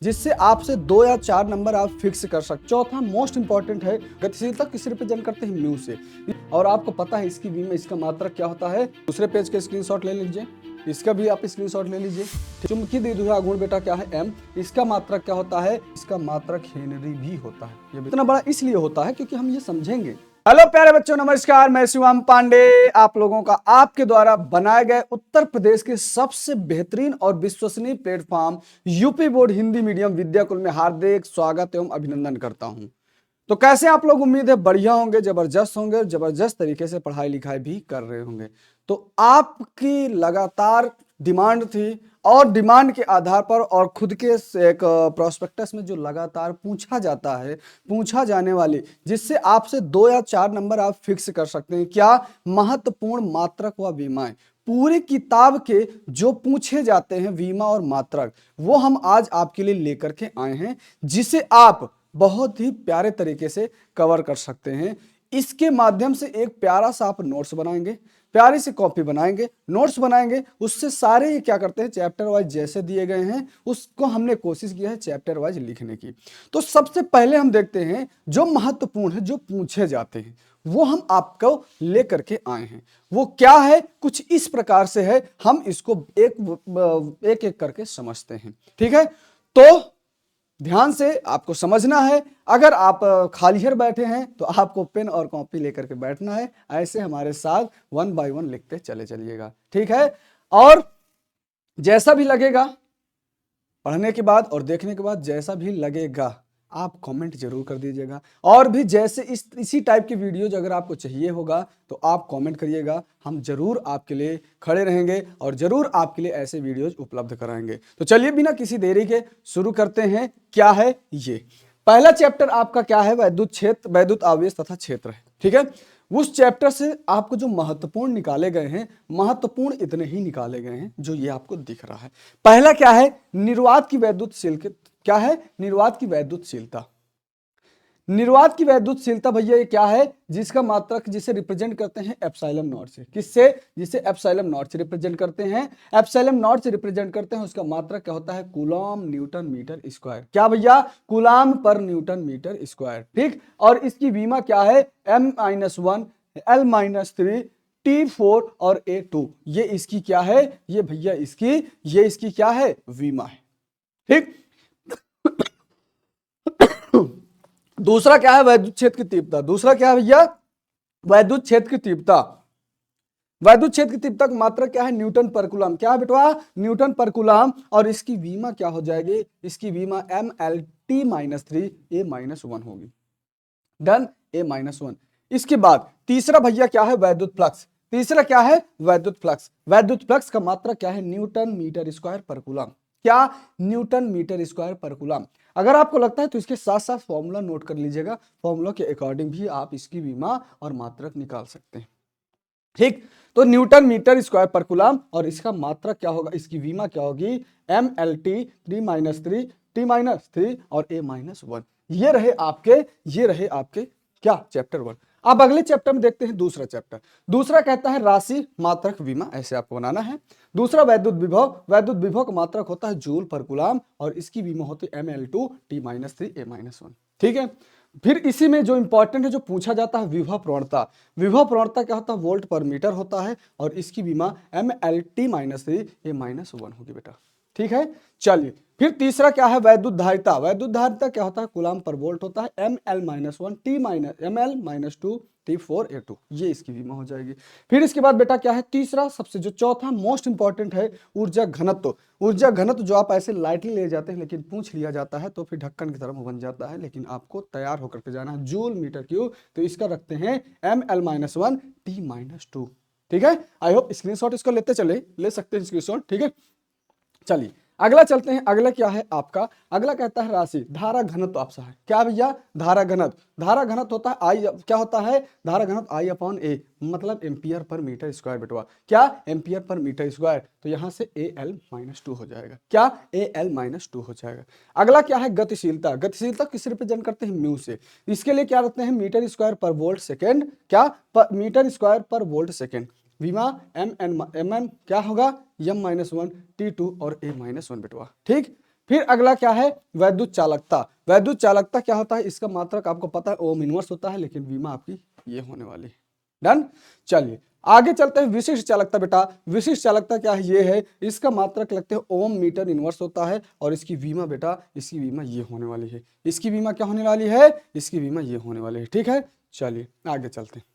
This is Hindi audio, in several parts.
जिससे आपसे 2 या 4 नंबर आप फिक्स कर सकते। चौथा मोस्ट इंपॉर्टेंट है, गतिशीलता किसे रिप्रेजेंट करते हैं? म्यू से। और आपको पता है इसकी वी में इसका मात्रक क्या होता है? दूसरे पेज के स्क्रीनशॉट ले लीजिए, इसका भी आप स्क्रीनशॉट ले लीजिए। चुंबकीय द्विध्रुव गुण बेटा क्या है? एम। इसका मात्रक क्या होता है? इसका मात्रक हेनरी भी होता है। ये इतना बड़ा इसलिए होता है क्योंकि हम ये समझेंगे। हेलो प्यारे बच्चों, नमस्कार। मैं शिवम पांडे, आप लोगों का आपके द्वारा बनाए गए उत्तर प्रदेश के सबसे बेहतरीन और विश्वसनीय platform UP board Hindi medium Vidyakul में हार्दिक स्वागत एवं अभिनंदन करता हूं। तो कैसे आप लोग? उम्मीद है बढ़िया होंगे, जबरदस्त होंगे, जबरदस्त तरीके से पढ़ाई लिखाई भी कर रहे होंगे। तो आपकी लगातार डिमांड थी और डिमांड के आधार पर और खुद के एक प्रोस्पेक्टस में जो लगातार पूछा जाता है, पूछा जाने वाली, जिससे आपसे 2 या 4 नंबर आप फिक्स कर सकते हैं, क्या? महत्वपूर्ण मात्रक व विमाएं। पूरी किताब के जो पूछे जाते हैं विमा और मात्रक, वो हम आज आपके लिए लेकर के आए हैं, जिसे आप बहुत ही प्यारे तरीके से कवर कर सकते हैं। इसके माध्यम से एक प्यारा सा आप नोट्स बनाएंगे, प्यारी सी कॉपी बनाएंगे, नोट्स बनाएंगे। उससे सारे ये क्या करते हैं, चैप्टर वाइज जैसे दिए गए हैं उसको हमने कोशिश किया है चैप्टर वाइज लिखने की। तो सबसे पहले हम देखते हैं जो महत्वपूर्ण है, जो पूछे जाते हैं, वो हम आपको लेकर के आए हैं। वो क्या है? कुछ इस प्रकार से है, हम इसको एक एक करके समझते हैं। ठीक है, तो ध्यान से आपको समझना है। अगर आप खाली बैठे हैं तो आपको पेन और कॉपी लेकर के बैठना है, ऐसे हमारे साथ 1 बाय 1 लिखते चले चलिएगा। ठीक है, और जैसा भी लगेगा पढ़ने के बाद और देखने के बाद, जैसा भी लगेगा आप कमेंट जरूर कर दीजिएगा। और भी जैसे इसी टाइप की वीडियोज अगर आपको चाहिए होगा तो आप कमेंट करिएगा, हम जरूर आपके लिए खड़े रहेंगे और जरूर आपके लिए ऐसे वीडियोज उपलब्ध कराएंगे। तो चलिए बिना किसी देरी के शुरू करते हैं। क्या है ये? पहला चैप्टर आपका क्या है? वैद्युत क्षेत्र, वैद्युत आवेश तथा क्षेत्र है। ठीक है, उस चैप्टर से आपको जो महत्वपूर्ण निकाले गए हैं, महत्वपूर्ण इतने ही निकाले गए हैं जो ये आपको दिख रहा है। पहला क्या है? निर्वात की वैद्युतशीलता। क्या है? निर्वात की वैद्युतशीलता। निर्वात की वैद्युतशीलता भैया ये क्या है? जिसका मात्रक, जिसे रिप्रेजेंट करते हैं एप्सिलॉन नॉट से। किससे? जिसे एप्सिलॉन नॉट से रिप्रेजेंट करते हैं। एप्सिलॉन नॉट से रिप्रेजेंट करते हैं, उसका मात्रक क्या होता है? Coulomb newton metre square. क्या भैया? कूलॉम पर न्यूटन मीटर स्क्वायर। ठीक, और इसकी विमा क्या है? M-1, L-3, T4 और A2। ये इसकी क्या है? ये भैया इसकी क्या है? विमा है। ठीक, दूसरा क्या है? वैद्युत क्षेत्र की तीव्रता। दूसरा क्या है भैया? वैद्युत क्षेत्र की तीव्रता। वैद्युत क्षेत्र की तीव्रता की मात्रा क्या है? न्यूटन पर कूलम। क्या है बेटवा? न्यूटन पर कूलम। और इसकी विमा क्या हो जाएगी? इसकी विमा MLT-3 A-1 होगी। Done, A-1। इसके बाद तीसरा भैया क्या है? वैद्युत फ्लक्स। तीसरा क्या है? वैद्युत फ्लक्स। वैद्युत फ्लक्स का मात्रा क्या है? न्यूटन मीटर स्क्वायर पर कूलम। क्या? न्यूटन मीटर स्क्वायर पर कूलम। अगर आपको लगता है तो इसके साथ साथ फॉर्मूला नोट कर लीजिएगा, फॉर्मूला के अकॉर्डिंग भी आप इसकी विमा और मात्रक निकाल सकते हैं। ठीक, तो न्यूटन मीटर स्क्वायर पर कूलम, और इसका मात्रक क्या होगा? इसकी विमा क्या होगी? MLT-3 T-3 और A-1। ये रहे आपके क्या? चैप्टर 1। अब अगले चैप्टर में देखते हैं दूसरा चैप्टर। दूसरा कहता है राशि मात्रक विमा, ऐसे आपको बनाना है। दूसरा वैद्युत विभव। वैद्युत विभव का मात्रक होता है जूल पर कूलम, और इसकी विमा होती है ML2 T-3 A-1। ठीक है, फिर इसी में जो इंपॉर्टेंट है, जो पूछा जाता है, विभव प्रवणता। विभव प्रवणता क्या होता है? वोल्ट पर मीटर होता है, और इसकी विमा MLT-3 A-1 होगी बेटा। ठीक है, चलिए फिर तीसरा क्या है? वैद्युत धारिता। वैद्युत धारिता क्या होता है? कूलम पर वोल्ट होता है। ML-1 ML-2 T4 A2, ये इसकी विमा हो जाएगी। फिर इसके बाद बेटा क्या है? तीसरा, सबसे जो चौथा मोस्ट इंपॉर्टेंट है, ऊर्जा घनत्व। ऊर्जा घनत्व जो आप ऐसे लाइटली ले जाते हैं, लेकिन पूछ लिया जाता है तो फिर ढक्कन की तरह बन जाता है, लेकिन आपको तैयार होकर के जाना है। जूल मीटर क्यूब, तो इसका रखते हैं ML-1 T-2। ठीक है, आई होप स्क्रीनशॉट इसको लेते चले, ले सकते हैं स्क्रीनशॉट। ठीक है, चलिए अगला चलते हैं। अगला क्या है आपका? अगला कहता है राशि धारा घनत्व आपसा है। क्या भैया? धारा घनत्व। धारा घनत्व होता है आई, क्या होता है? धारा घनत्व I/A, मतलब एम्पियर पर मीटर स्क्वायर बेटवा। क्या? Ampere per metre square. तो यहां से AL-2 हो जाएगा। क्या? AL-2 हो जाएगा। अगला क्या है? गतिशीलता। गतिशीलता किस रिप्रेजेंट करते हैं? म्यू से। इसके लिए क्या रखते हैं? मीटर स्क्वायर पर वोल्ट सेकेंड। क्या? मीटर स्क्वायर पर वोल्ट सेकेंड। विमा MM क्या होगा? M-1 T2 और A-1 बेटवा। ठीक, फिर अगला क्या है, वैद्युत चालकता। वैद्युत चालकता क्या होता है, इसका मात्रक आपको पता है ओम इनवर्स होता है, लेकिन बीमा आपकी ये होने वाली है। डन। चलिए आगे चलते हैं, विशिष्ट चालकता। बेटा विशिष्ट चालकता क्या है, ये है, इसका मात्रक लगते हैं ओम मीटर इनवर्स होता है, और इसकी बीमा बेटा, इसकी बीमा ये होने वाली है। इसकी बीमा क्या होने वाली है, इसकी बीमा ये होने वाली है। ठीक है, चलिए आगे चलते हैं।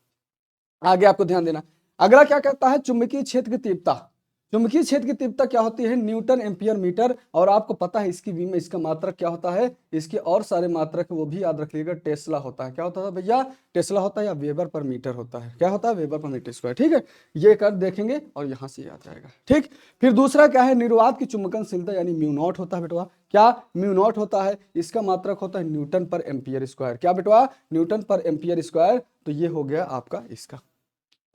आगे आपको ध्यान देना, अगला क्या कहता है, चुंबकीय क्षेत्र की तीव्रता। चुंबकीय क्षेत्र की तीव्रता क्या होती है, न्यूटन एम्पियर मीटर, और आपको पता है इसकी बीमा, इसका मात्रक क्या होता है, इसके और सारे मात्रक वो भी याद रखिएगा, टेस्ला होता है। क्या होता है भैया, टेस्ला होता है, या वेबर पर मीटर होता है। क्या होता है, वेबर पर मीटर स्क्वायर। ठीक है, ये कर देखेंगे और यहां से याद जाएगा। ठीक, फिर दूसरा क्या है, निर्वात की चुंबकनशीलता यानी म्यू नॉट होता है बेटवा। क्या, म्यू नॉट होता है, इसका मात्रक होता है न्यूटन पर एम्पियर स्क्वायर। क्या बेटवा, न्यूटन पर एम्पियर स्क्वायर। तो ये हो गया आपका इसका।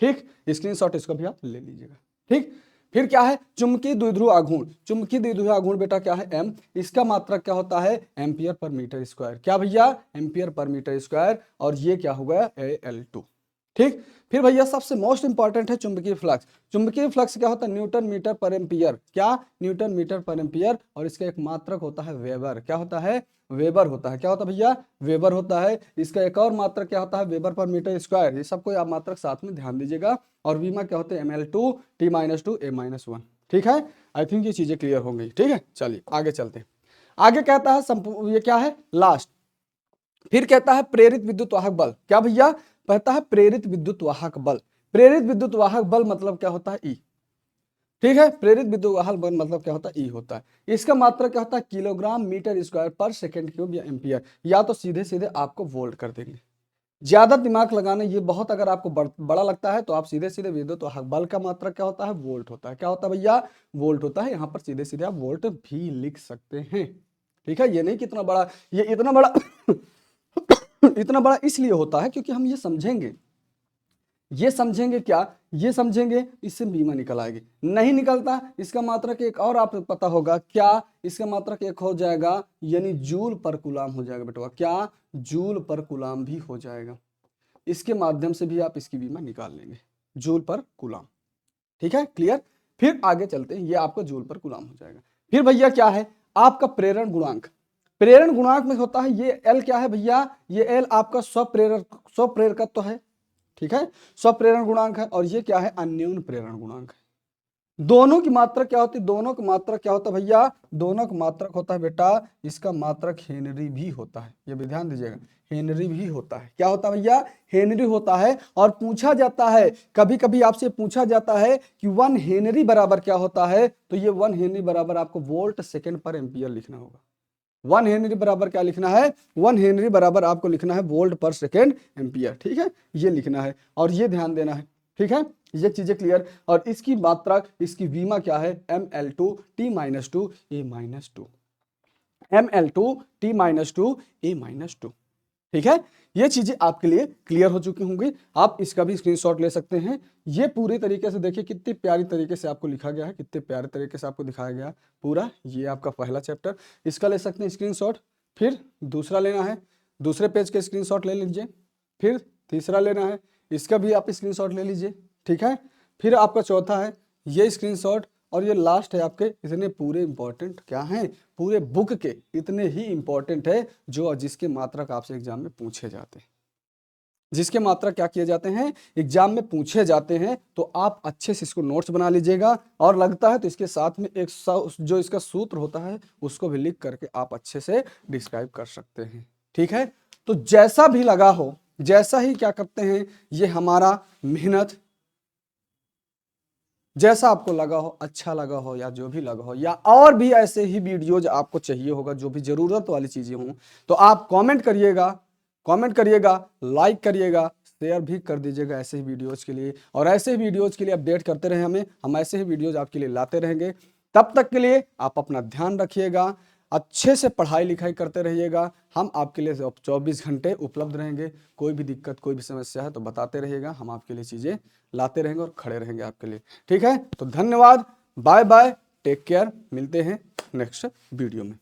ठीक, स्क्रीनशॉट इसको भी आप ले लीजिएगा। ठीक, फिर क्या है, चुंबकीय द्विध्रुव आघूर्ण। चुंबकीय द्विध्रुव आघूर्ण बेटा क्या है, एम, इसका मात्रक क्या होता है, एम्पियर पर मीटर स्क्वायर। क्या भैया, एम्पियर पर मीटर स्क्वायर, और ये क्या हो गया, Al2। ठीक, फिर भैया सबसे मोस्ट इंपॉर्टेंट है चुंबकीय फ्लक्स। चुंबकीय फ्लक्स क्या होता है, न्यूटन मीटर पर एम्पियर। क्या, न्यूटन मीटर पर एम्पियर, और इसका एक मात्रक होता है वेबर। क्या होता है, वेबर होता है। क्या होता है भैया, वेबर होता है। इसका एक और मात्रक क्या होता है, वेबर पर मीटर स्क्वायर। ये सबको आप मात्रक साथ में ध्यान दीजिएगा। और बीमा क्या होते हैं, ml2 t-2 a-1। ठीक है, आई थिंक ये चीजें क्लियर हो गई। ठीक है, चलिए आगे चलते हैं। आगे कहता है ये क्या है, लास्ट। फिर कहता है प्रेरित विद्युत वाहक बल। क्या भैया, कहता है प्रेरित विद्युत वाहक बल। प्रेरित विद्युत वाहक बल मतलब क्या होता है, ई। ठीक है, प्रेरित विद्युत वाहक बल मतलब क्या होता है, ई होता है। इसका मात्रक क्या होता है, किलोग्राम मीटर स्क्वायर पर सेकंड क्यूब या एम्पियर, या तो सीधे सीधे आपको वोल्ट कर देंगे। ज्यादा दिमाग लगाना, ये बहुत अगर आपको बड़ा लगता है तो आप सीधे सीधे विद्युत वाहक बल का मात्रक क्या होता है, वोल्ट होता है। क्या होता है भैया, वोल्ट होता है। यहाँ पर सीधे सीधे आप वोल्ट भी लिख सकते हैं। ठीक है, ये नहीं कितना बड़ा, ये इतना बड़ा इतना बड़ा इसलिए होता है क्योंकि हम ये समझेंगे, ये समझेंगे क्या, ये समझेंगे, इससे बीमा निकल आएगी। नहीं निकलता, इसका मात्रक एक और आपको पता होगा, क्या, इसका मात्रक एक हो जाएगा, यानी जूल पर कूलाम हो जाएगा बेटा। क्या, जूल पर कूलाम भी हो जाएगा। इसके माध्यम से भी आप इसकी बीमा निकाल लेंगे, जूल पर कूलाम। ठीक है, क्लियर। फिर आगे चलते हैं, ये आपका जूल पर कूलाम हो जाएगा। फिर भैया क्या है, आपका प्रेरण गुणांक। प्रेरण गुणांक में होता है ये एल। क्या है भैया, ये एल आपका स्वप्रेरकत्व है। ठीक है, स्वप्रेरण गुणांक है। और ये क्या है, अन्योन प्रेरण गुणांक है। दोनों की मात्रक क्या होती है, दोनों की मात्रक क्या होता है भैया, दोनों का मात्रक होता है बेटा, इसका मात्रक हेनरी भी होता है। ये भी ध्यान दीजिएगा, हेनरी भी होता है। क्या होता है भैया, हेनरी होता है। और पूछा जाता है, कभी कभी आपसे पूछा जाता है कि 1 हेनरी बराबर क्या होता है, तो ये 1 हेनरी बराबर आपको वोल्ट सेकंड पर एम्पियर लिखना होगा। 1 हेनरी बराबर क्या लिखना है, 1 हेनरी बराबर आपको लिखना है वोल्ट पर सेकेंड एम्पियर। ठीक है, ये लिखना है और ये ध्यान देना है। ठीक है, ये चीजें क्लियर। और इसकी मात्रा, इसकी बीमा क्या है, ml2 t-2 a-2, ml2 t-2 a-2। ठीक है, ये चीजें आपके लिए क्लियर हो चुकी होंगी। आप इसका भी स्क्रीनशॉट ले सकते हैं। ये पूरी तरीके से देखिए, कितनी प्यारी तरीके से आपको लिखा गया है, कितने प्यारे तरीके से आपको दिखाया गया पूरा। ये आपका पहला चैप्टर, इसका ले सकते हैं स्क्रीनशॉट। फिर दूसरा लेना है, दूसरे पेज के स्क्रीनशॉट ले लीजिए। फिर तीसरा लेना है, इसका भी आप स्क्रीनशॉट ले लीजिए। ठीक है, फिर आपका चौथा है ये स्क्रीनशॉट, और ये लास्ट है आपके। इतने पूरे इंपॉर्टेंट क्या हैं, पूरे बुक के इतने ही इंपॉर्टेंट है जो जिसके मात्रक आपसे एग्जाम में पूछे जाते हैं, जिसके मात्रक क्या किए जाते हैं, एग्जाम में पूछे जाते हैं। तो आप अच्छे से इसको नोट्स बना लीजिएगा, और लगता है तो इसके साथ में एक जो इसका सूत्र होता है उसको भी लिख करके आप अच्छे से डिस्क्राइब कर सकते हैं। ठीक है, तो जैसा भी लगा हो, जैसा ही क्या करते हैं, ये हमारा मेहनत, जैसा आपको लगा हो, अच्छा लगा हो या जो भी लगा हो, या और भी ऐसे ही वीडियोज आपको चाहिए होगा जो भी जरूरत वाली चीजें हों, तो आप कमेंट करिएगा, लाइक करिएगा, शेयर भी कर दीजिएगा ऐसे ही वीडियोज के लिए। और ऐसे ही वीडियोज के लिए अपडेट करते रहे हमें, हम ऐसे ही वीडियोज आपके लिए लाते रहेंगे। तब तक के लिए आप अपना ध्यान रखिएगा, अच्छे से पढ़ाई लिखाई करते रहिएगा। हम आपके लिए 24 घंटे उपलब्ध रहेंगे। कोई भी दिक्कत, कोई भी समस्या है तो बताते रहिएगा, हम आपके लिए चीज़ें लाते रहेंगे और खड़े रहेंगे आपके लिए। ठीक है, तो धन्यवाद, बाय बाय, टेक केयर, मिलते हैं नेक्स्ट वीडियो में।